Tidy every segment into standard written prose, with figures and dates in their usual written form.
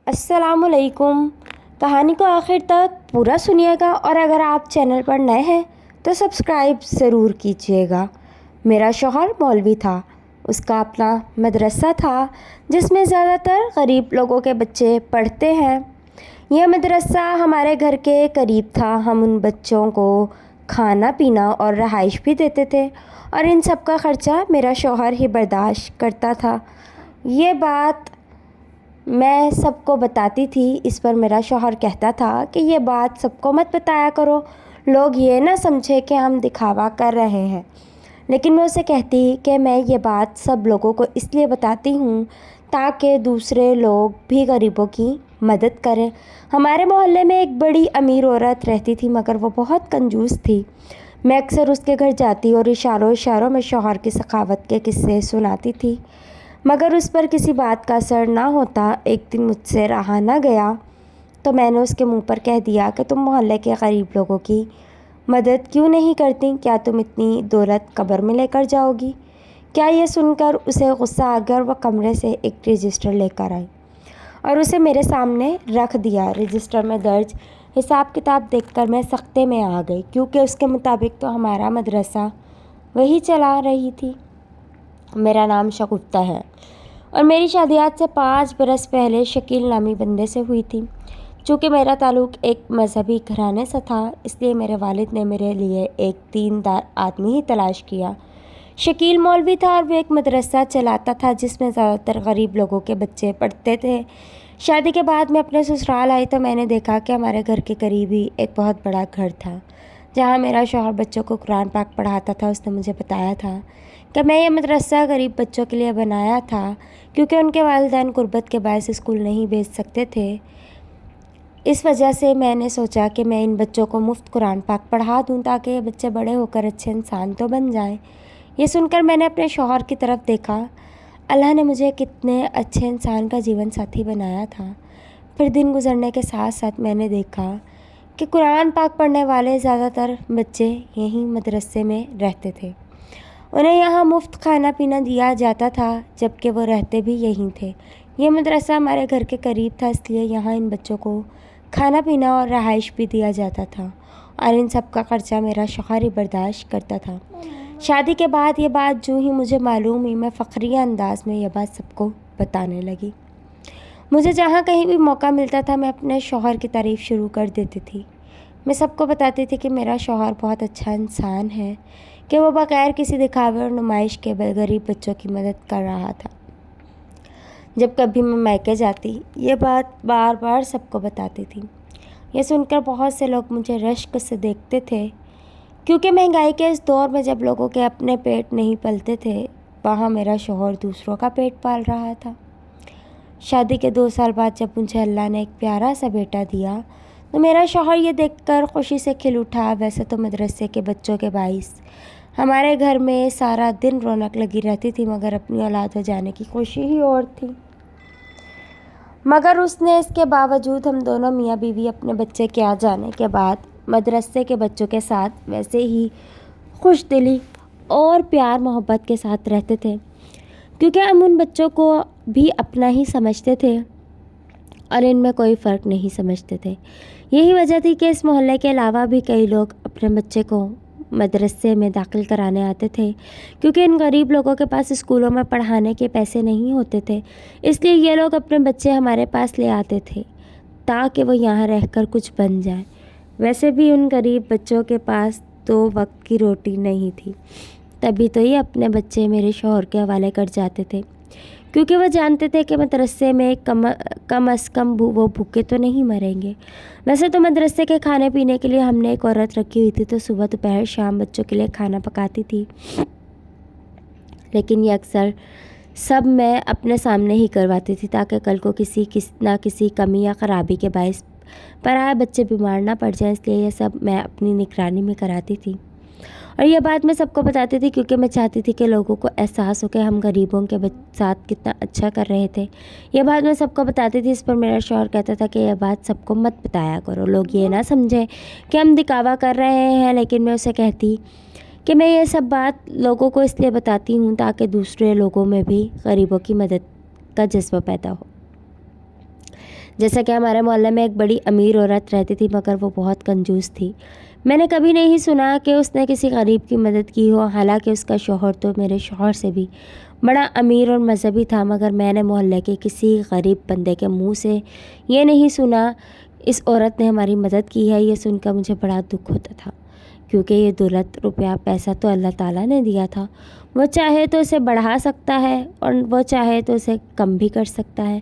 अस्सलाम वालेकुम। कहानी को आखिर तक पूरा सुनिएगा और अगर आप चैनल पर नए हैं तो सब्सक्राइब ज़रूर कीजिएगा। मेरा शौहर मौलवी था। उसका अपना मदरसा था जिसमें ज़्यादातर गरीब लोगों के बच्चे पढ़ते हैं। यह मदरसा हमारे घर के करीब था। हम उन बच्चों को खाना पीना और रहाइश भी देते थे और इन सब का ख़र्चा मेरा शौहर ही बर्दाश्त करता था। ये बात मैं सबको बताती थी। इस पर मेरा शौहर कहता था कि ये बात सबको मत बताया करो, लोग ये ना समझे कि हम दिखावा कर रहे हैं। लेकिन मैं उसे कहती कि मैं ये बात सब लोगों को इसलिए बताती हूँ ताकि दूसरे लोग भी गरीबों की मदद करें। हमारे मोहल्ले में एक बड़ी अमीर औरत रहती थी मगर वो बहुत कंजूस थी। मैं अक्सर उसके घर जाती और इशारों इशारों में शौहर की सखावत के किस्से सुनाती थी मगर उस पर किसी बात का असर ना होता। एक दिन मुझसे रहा ना गया तो मैंने उसके मुंह पर कह दिया कि तुम मोहल्ले के गरीब लोगों की मदद क्यों नहीं करती? क्या तुम इतनी दौलत कब्र में लेकर जाओगी? क्या ये सुनकर उसे गुस्सा आ गया और वह कमरे से एक रजिस्टर लेकर आई और उसे मेरे सामने रख दिया। रजिस्टर में दर्ज हिसाब किताब देखकर मैं सख्ते में आ गई क्योंकि उसके मुताबिक तो हमारा मदरसा वही चला रही थी। मेरा नाम शगुफ्ता है और मेरी शादी आज से 5 बरस पहले शकील नामी बंदे से हुई थी। चूँकि मेरा ताल्लुक़ एक मजहबी घराने से था इसलिए मेरे वालिद ने मेरे लिए एक दीनदार आदमी ही तलाश किया। शकील मौलवी था और वो एक मदरसा चलाता था जिसमें ज़्यादातर गरीब लोगों के बच्चे पढ़ते थे। शादी के बाद मैं अपने ससुराल आई तो मैंने देखा कि हमारे घर के करीब ही एक बहुत बड़ा घर था जहाँ मेरा शौहर बच्चों को कुरान पाक पढ़ाता था। उसने मुझे बताया था कि मैं ये मदरसा गरीब बच्चों के लिए बनाया था क्योंकि उनके वालिदैन गुर्बत के बायस स्कूल नहीं भेज सकते थे। इस वजह से मैंने सोचा कि मैं इन बच्चों को मुफ्त कुरान पाक पढ़ा दूं ताकि ये बच्चे बड़े होकर अच्छे इंसान तो बन जाएं। ये सुनकर मैंने अपने शौहर की तरफ देखा। अल्लाह ने मुझे कितने अच्छे इंसान का जीवन साथी बनाया था। फिर दिन गुजरने के साथ साथ मैंने देखा कि कुरान पाक पढ़ने वाले ज़्यादातर बच्चे यहीं मदरसे में रहते थे। उन्हें यहाँ मुफ्त खाना पीना दिया जाता था जबकि वो रहते भी यहीं थे। ये मदरसा हमारे घर के करीब था इसलिए यहाँ इन बच्चों को खाना पीना और रहाइश भी दिया जाता था और इन सब का ख़र्चा मेरा शौहर ही बर्दाश्त करता था। शादी के बाद ये बात जो ही मुझे मालूम हुई मैं फ़ख्रिया अंदाज में यह बात सबको बताने लगी। मुझे जहाँ कहीं भी मौका मिलता था मैं अपने शौहर की तारीफ़ शुरू कर देती थी। मैं सबको बताती थी कि मेरा शौहर बहुत अच्छा इंसान है, कि वो बग़ैर किसी दिखावे और नुमाइश के गरीब बच्चों की मदद कर रहा था। जब कभी मैं मायके जाती ये बात बार बार सबको बताती थी। ये सुनकर बहुत से लोग मुझे रश्क से देखते थे क्योंकि महंगाई के इस दौर में जब लोगों के अपने पेट नहीं पलते थे वहाँ मेरा शौहर दूसरों का पेट पाल रहा था। शादी के 2 साल बाद जब मुझे अल्लाह ने एक प्यारा सा बेटा दिया तो मेरा शौहर ये देखकर खुशी से खिल उठा। वैसे तो मदरसे के बच्चों के बाइस हमारे घर में सारा दिन रौनक लगी रहती थी मगर अपनी औलाद हो जाने की खुशी ही और थी। मगर उसने इसके बावजूद हम दोनों मियाँ बीवी अपने बच्चे के आ जाने के बाद मदरसे के बच्चों के साथ वैसे ही खुश दिली और प्यार मोहब्बत के साथ रहते थे क्योंकि हम उन बच्चों को भी अपना ही समझते थे और इनमें कोई फ़र्क नहीं समझते थे। यही वजह थी कि इस मोहल्ले के अलावा भी कई लोग अपने बच्चे को मदरसे में दाखिल कराने आते थे क्योंकि इन गरीब लोगों के पास स्कूलों में पढ़ाने के पैसे नहीं होते थे। इसलिए ये लोग अपने बच्चे हमारे पास ले आते थे ताकि वो यहाँ रहकर कुछ बन जाए। वैसे भी उन गरीब बच्चों के पास 2 वक्त की रोटी नहीं थी, तभी तो ये अपने बच्चे मेरे शौहर के हवाले कर जाते थे क्योंकि वो जानते थे कि मदरसे में कम अज़ कम वो भूखे तो नहीं मरेंगे। वैसे तो मदरसे के खाने पीने के लिए हमने एक औरत रखी हुई थी तो सुबह दोपहर शाम बच्चों के लिए खाना पकाती थी, लेकिन ये अक्सर सब मैं अपने सामने ही करवाती थी ताकि कल को किसी कमी या ख़राबी के बायस पराए बच्चे बीमार ना पड़ जाएं। इसलिए ये सब मैं अपनी निगरानी में कराती थी और यह बात मैं सबको बताती थी क्योंकि मैं चाहती थी कि लोगों को एहसास हो कि हम गरीबों के साथ कितना अच्छा कर रहे थे। यह बात मैं सबको बताती थी। इस पर मेरा शौहर कहता था कि यह बात सबको मत बताया करो, लोग ये ना समझें कि हम दिखावा कर रहे हैं। लेकिन मैं उसे कहती कि मैं ये सब बात लोगों को इसलिए बताती हूँ ताकि दूसरे लोगों में भी गरीबों की मदद का जज्बा पैदा हो। جیسا کہ ہمارے محلے میں ایک بڑی امیر عورت رہتی تھی مگر وہ بہت کنجوس تھی۔ میں نے کبھی نہیں سنا کہ اس نے کسی غریب کی مدد کی ہو، حالانکہ اس کا شوہر تو میرے شوہر سے بھی بڑا امیر اور مذہبی تھا، مگر میں نے محلے کے کسی غریب بندے کے منہ سے یہ نہیں سنا اس عورت نے ہماری مدد کی ہے۔ یہ سن کر مجھے بڑا دکھ ہوتا تھا، کیونکہ یہ دولت روپیہ پیسہ تو اللہ تعالیٰ نے دیا تھا، وہ چاہے تو اسے بڑھا سکتا ہے اور وہ چاہے تو اسے کم بھی کر سکتا ہے،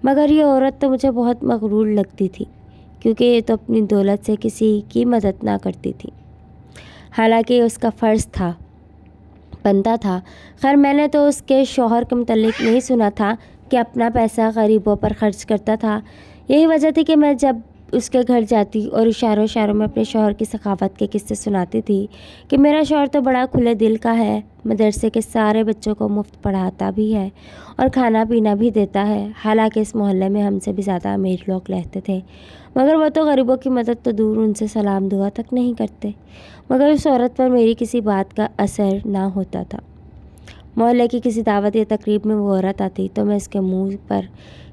مگر یہ عورت تو مجھے بہت مغرور لگتی تھی، کیونکہ یہ تو اپنی دولت سے کسی کی مدد نہ کرتی تھی، حالانکہ یہ اس کا فرض تھا، بنتا تھا۔ خیر میں نے تو اس کے شوہر کے متعلق نہیں سنا تھا کہ اپنا پیسہ غریبوں پر خرچ کرتا تھا۔ یہی وجہ تھی کہ میں جب اس کے گھر جاتی اور اشاروں میں اپنے شوہر کی سخاوت کے قصے سناتی تھی کہ میرا شوہر تو بڑا کھلے دل کا ہے، مدرسے کے سارے بچوں کو مفت پڑھاتا بھی ہے اور کھانا پینا بھی دیتا ہے، حالانکہ اس محلے میں ہم سے بھی زیادہ امیر لوگ رہتے تھے، مگر وہ تو غریبوں کی مدد تو دور، ان سے سلام دعا تک نہیں کرتے، مگر اس عورت پر میری کسی بات کا اثر نہ ہوتا تھا۔ محلے کی کسی دعوت یا تقریب میں وہ عورت آتی تو میں اس کے منہ پر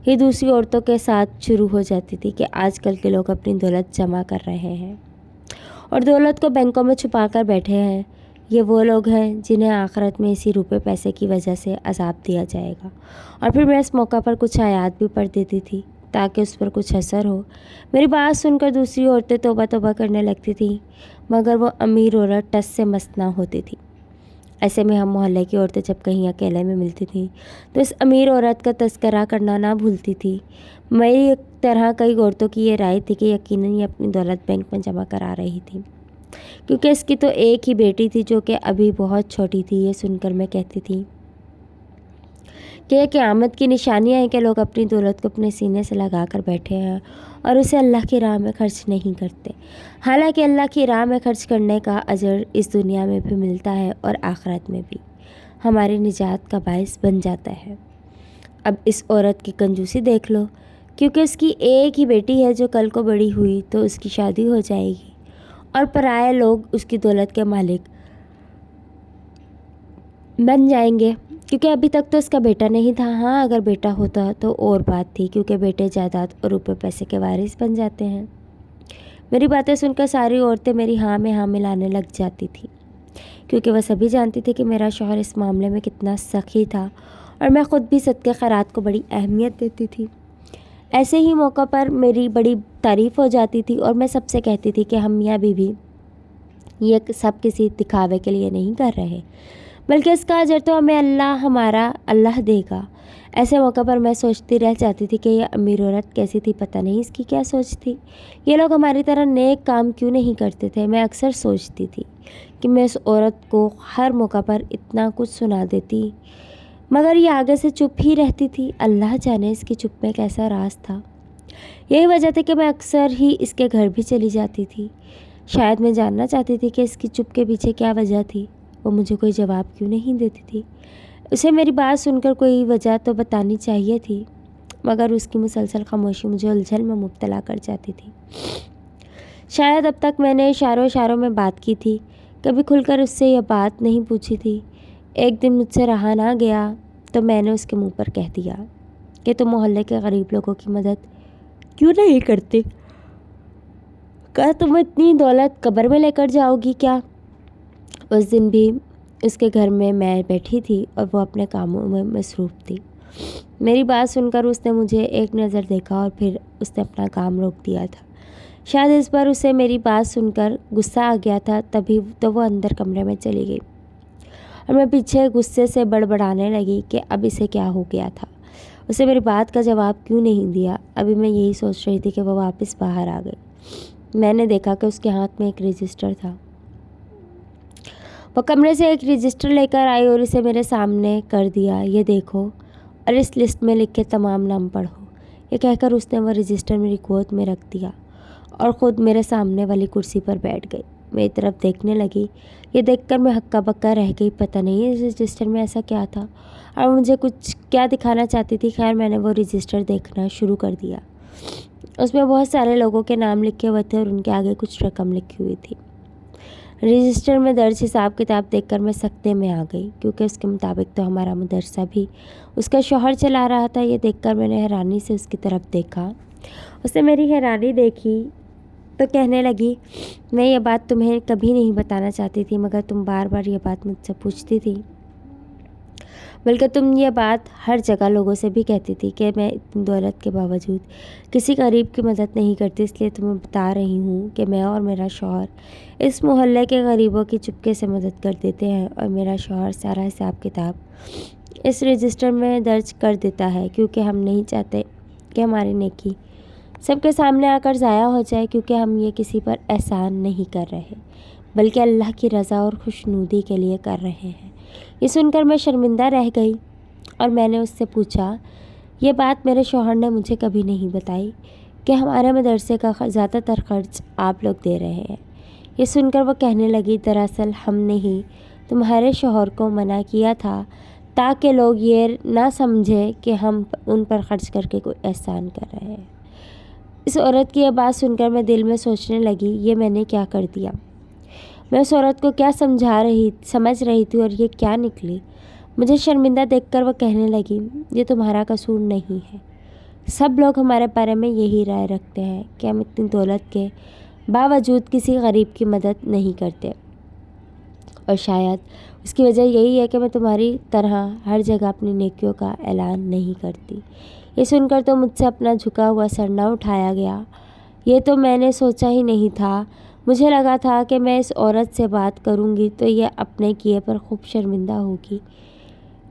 ہی دوسری عورتوں کے ساتھ شروع ہو جاتی تھی کہ آج کل کے لوگ اپنی دولت جمع کر رہے ہیں اور دولت کو بینکوں میں چھپا کر بیٹھے ہیں، یہ وہ لوگ ہیں جنہیں آخرت میں اسی روپے پیسے کی وجہ سے عذاب دیا جائے گا۔ اور پھر میں اس موقع پر کچھ آیات بھی پڑھ دیتی تھی تاکہ اس پر کچھ اثر ہو۔ میری بات سن کر دوسری عورتیں توبہ توبہ کرنے لگتی تھیں، مگر وہ امیر عورت ٹس سے مس نہ ہوتی تھی۔ ایسے میں ہم محلے کی عورتیں جب کہیں اکیلے میں ملتی تھیں تو اس امیر عورت کا تذکرہ کرنا نہ بھولتی تھی۔ میری ایک طرح کئی عورتوں کی یہ رائے تھی کہ یقیناً یہ اپنی دولت بینک میں جمع کرا رہی تھی، کیونکہ اس کی تو ایک ہی بیٹی تھی جو کہ ابھی بہت چھوٹی تھی۔ یہ سن کر میں کہتی تھی کہ یہ قیامت کی نشانیاں ہیں کہ لوگ اپنی دولت کو اپنے سینے سے لگا کر بیٹھے ہیں اور اسے اللہ کی راہ میں خرچ نہیں کرتے، حالانکہ اللہ کی راہ میں خرچ کرنے کا اجر اس دنیا میں بھی ملتا ہے اور آخرت میں بھی ہماری نجات کا باعث بن جاتا ہے۔ اب اس عورت کی کنجوسی دیکھ لو، کیونکہ اس کی ایک ہی بیٹی ہے جو کل کو بڑی ہوئی تو اس کی شادی ہو جائے گی اور پرائے لوگ اس کی دولت کے مالک بن جائیں گے، کیونکہ ابھی تک تو اس کا بیٹا نہیں تھا۔ ہاں اگر بیٹا ہوتا تو اور بات تھی، کیونکہ بیٹے جائیداد اور روپے پیسے کے وارث بن جاتے ہیں۔ میری باتیں سن کر ساری عورتیں میری ہاں میں ہاں ملانے لگ جاتی تھیں، کیونکہ وہ سبھی جانتی تھی کہ میرا شوہر اس معاملے میں کتنا سخی تھا اور میں خود بھی صدقے خیرات کو بڑی اہمیت دیتی تھی۔ ایسے ہی موقع پر میری بڑی تعریف ہو جاتی تھی اور میں سب سے کہتی تھی کہ ہم میاں بیوی یہ سب کسی دکھاوے کے لیے نہیں کر رہے، بلکہ اس کا اجر تو ہمیں ہمارا اللہ دے گا۔ ایسے موقع پر میں سوچتی رہ جاتی تھی کہ یہ امیر عورت کیسی تھی، پتہ نہیں اس کی کیا سوچ تھی، یہ لوگ ہماری طرح نیک کام کیوں نہیں کرتے تھے۔ میں اکثر سوچتی تھی کہ میں اس عورت کو ہر موقع پر اتنا کچھ سنا دیتی، مگر یہ آگے سے چپ ہی رہتی تھی۔ اللہ جانے اس کی چپ میں کیسا راز تھا۔ یہی وجہ تھی کہ میں اکثر ہی اس کے گھر بھی چلی جاتی تھی، شاید میں جاننا چاہتی تھی کہ اس کی چپ کے پیچھے کیا وجہ تھی، وہ مجھے کوئی جواب کیوں نہیں دیتی تھی۔ اسے میری بات سن کر کوئی وجہ تو بتانی چاہیے تھی، مگر اس کی مسلسل خاموشی مجھے الجھن میں مبتلا کر جاتی تھی۔ شاید اب تک میں نے اشاروں میں بات کی تھی، کبھی کھل کر اس سے یہ بات نہیں پوچھی تھی۔ ایک دن مجھ سے رہا نہ گیا تو میں نے اس کے منہ پر کہہ دیا کہ تم محلے کے غریب لوگوں کی مدد کیوں نہیں کرتے؟ کہا تم اتنی دولت قبر میں لے کر جاؤ گی کیا؟ اس دن بھی اس کے گھر میں بیٹھی تھی اور وہ اپنے کاموں میں مصروف تھی۔ میری بات سن کر اس نے مجھے ایک نظر دیکھا اور پھر اس نے اپنا کام روک دیا تھا۔ شاید اس پر اسے میری بات سن کر غصہ آ گیا تھا، تبھی تو وہ اندر کمرے میں چلی گئی اور میں پیچھے غصے سے بڑبڑانے لگی کہ اب اسے کیا ہو گیا تھا، اسے میری بات کا جواب کیوں نہیں دیا۔ ابھی میں یہی سوچ رہی تھی کہ وہ واپس باہر آ گئی۔ میں نے دیکھا کہ اس کے ہاتھ میں ایک رجسٹر تھا۔ وہ کمرے سے ایک رجسٹر لے کر آئی اور اسے میرے سامنے کر دیا۔ یہ دیکھو اور اس لسٹ میں لکھے تمام نام پڑھو۔ یہ کہہ کر اس نے وہ رجسٹر میری گود میں رکھ دیا اور خود میرے سامنے والی کرسی پر بیٹھ گئی۔ میری طرف دیکھنے لگی۔ یہ دیکھ کر میں ہکا بکا رہ گئی، پتہ نہیں اس رجسٹر میں ایسا کیا تھا اور مجھے کچھ کیا دکھانا چاہتی تھی۔ خیر میں نے وہ رجسٹر دیکھنا شروع کر دیا۔ اس میں بہت سارے لوگوں کے نام لکھے ہوئے تھے اور ان کے آگے کچھ رقم لکھی ہوئی تھی۔ رجسٹر میں درج حساب کتاب دیکھ کر میں سکتے میں آ گئی، کیونکہ اس کے مطابق تو ہمارا مدرسہ بھی اس کا شوہر چلا رہا تھا۔ یہ دیکھ کر میں نے حیرانی سے اس کی طرف دیکھا उसने मेरी हैरानी देखी तो कहने लगी, मैं ये बात तुम्हें कभी नहीं बताना चाहती थी, मगर तुम बार बार ये बात मुझसे पूछती थी। बल्कि तुम ये बात हर जगह लोगों से भी कहती थी कि मैं इतनी दौलत के बावजूद किसी गरीब की मदद नहीं करती। इसलिए तुम्हें बता रही हूँ कि मैं और मेरा शौहर इस मोहल्ले के गरीबों की चुपके से मदद कर देते हैं, और मेरा शौहर सारा हिसाब किताब इस रजिस्टर में दर्ज कर देता है, क्योंकि हम नहीं चाहते कि हमारी नेकी सबके सामने आकर ज़ाया हो जाए, क्योंकि हम ये किसी पर एहसान नहीं कर रहे, बल्कि अल्लाह की रज़ा और खुशनुदी के लिए कर रहे हैं। ये सुनकर मैं शर्मिंदा रह गई और मैंने उससे पूछा, ये बात मेरे शौहर ने मुझे कभी नहीं बताई कि हमारे मदरसे का ज़्यादातर खर्च आप लोग दे रहे हैं। ये सुनकर वो कहने लगी, दरअसल हमने ही तुम्हारे शौहर को मना किया था ताकि लोग ये ना समझे कि हम उन पर खर्च करके कोई एहसान कर रहे हैं। इस औरत की यह बात सुनकर मैं दिल में सोचने लगी, ये मैंने क्या कर दिया। मैं उस औरत को क्या समझ रही थी और ये क्या निकली। मुझे शर्मिंदा देखकर वह कहने लगी, ये तुम्हारा कसूर नहीं है। सब लोग हमारे बारे में यही राय रखते हैं कि हम इतनी दौलत के बावजूद किसी गरीब की मदद नहीं करते, और शायद उसकी वजह यही है कि मैं तुम्हारी तरह हर जगह अपनी नेकियों का ऐलान नहीं करती। ये सुनकर तो मुझसे अपना झुका हुआ सर न उठाया गया। ये तो मैंने सोचा ही नहीं था। मुझे लगा था कि मैं इस औरत से बात करूंगी तो ये अपने किए पर खूब शर्मिंदा होगी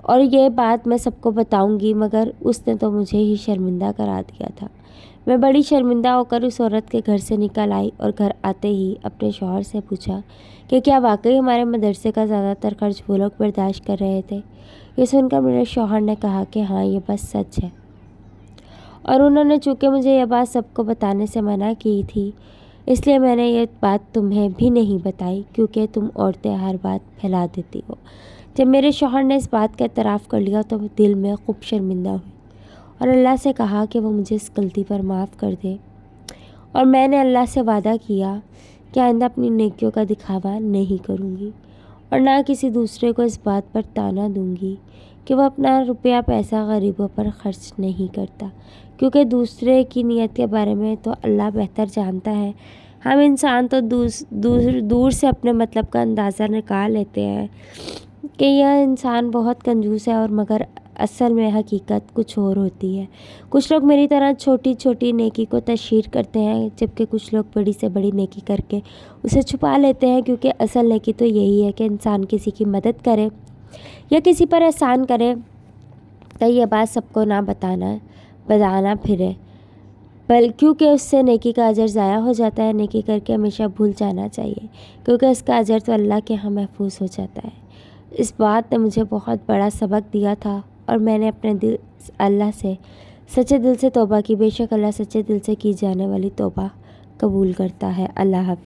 और ये बात मैं सबको बताऊंगी, मगर उसने तो मुझे ही शर्मिंदा करा दिया था। मैं बड़ी शर्मिंदा होकर उस औरत के घर से निकल आई और घर आते ही अपने शौहर से पूछा कि क्या वाकई हमारे मदरसे का ज़्यादातर खर्च वो लोग बर्दाश्त कर रहे थे। ये सुनकर मेरे शौहर ने कहा कि हाँ, ये बस सच है, और उन्होंने चूँकि मुझे यह बात सबको बताने से मना की थी, इसलिए मैंने ये बात तुम्हें भी नहीं बताई, क्योंकि तुम औरतें हर बात फैला देती हो। जब मेरे शौहर ने इस बात का एतराफ़ कर लिया तो दिल में खूब शर्मिंदा हुई और अल्लाह से कहा कि वो मुझे इस गलती पर माफ़ कर दे, और मैंने अल्लाह से वादा किया कि आइंदा अपनी नेकियों का दिखावा नहीं करूँगी और ना किसी दूसरे को इस बात पर ताना दूँगी कि वह अपना रुपया पैसा गरीबों पर खर्च नहीं करता, क्योंकि दूसरे की नीयत के बारे में तो अल्लाह बेहतर जानता है। हम इंसान तो दूर से अपने मतलब का अंदाज़ा निकाल लेते हैं कि यह इंसान बहुत कंजूस है, और मगर असल में हकीकत कुछ और होती है। कुछ लोग मेरी तरह छोटी छोटी नेकी को तशहीर करते हैं, जबकि कुछ लोग बड़ी से बड़ी नेकी करके उसे छुपा लेते हैं, क्योंकि असल नेकी तो यही है कि इंसान किसी की मदद करे या किसी पर एहसान करे, तो ये बात सबको ना बताना फिरे, क्योंकि उससे नेकी का अजर ज़ाया हो जाता है। नेकी करके हमेशा भूल जाना चाहिए, क्योंकि उसका अजर तो अल्लाह के यहाँ महफूज हो जाता है। इस बात ने मुझे बहुत बड़ा सबक दिया था और मैंने अपने दिल अल्लाह से सच्चे दिल से तौबा की। बेशक अल्लाह सच्चे दिल से की जाने वाली तौबा कबूल करता है। अल्लाह हाफ़िज़।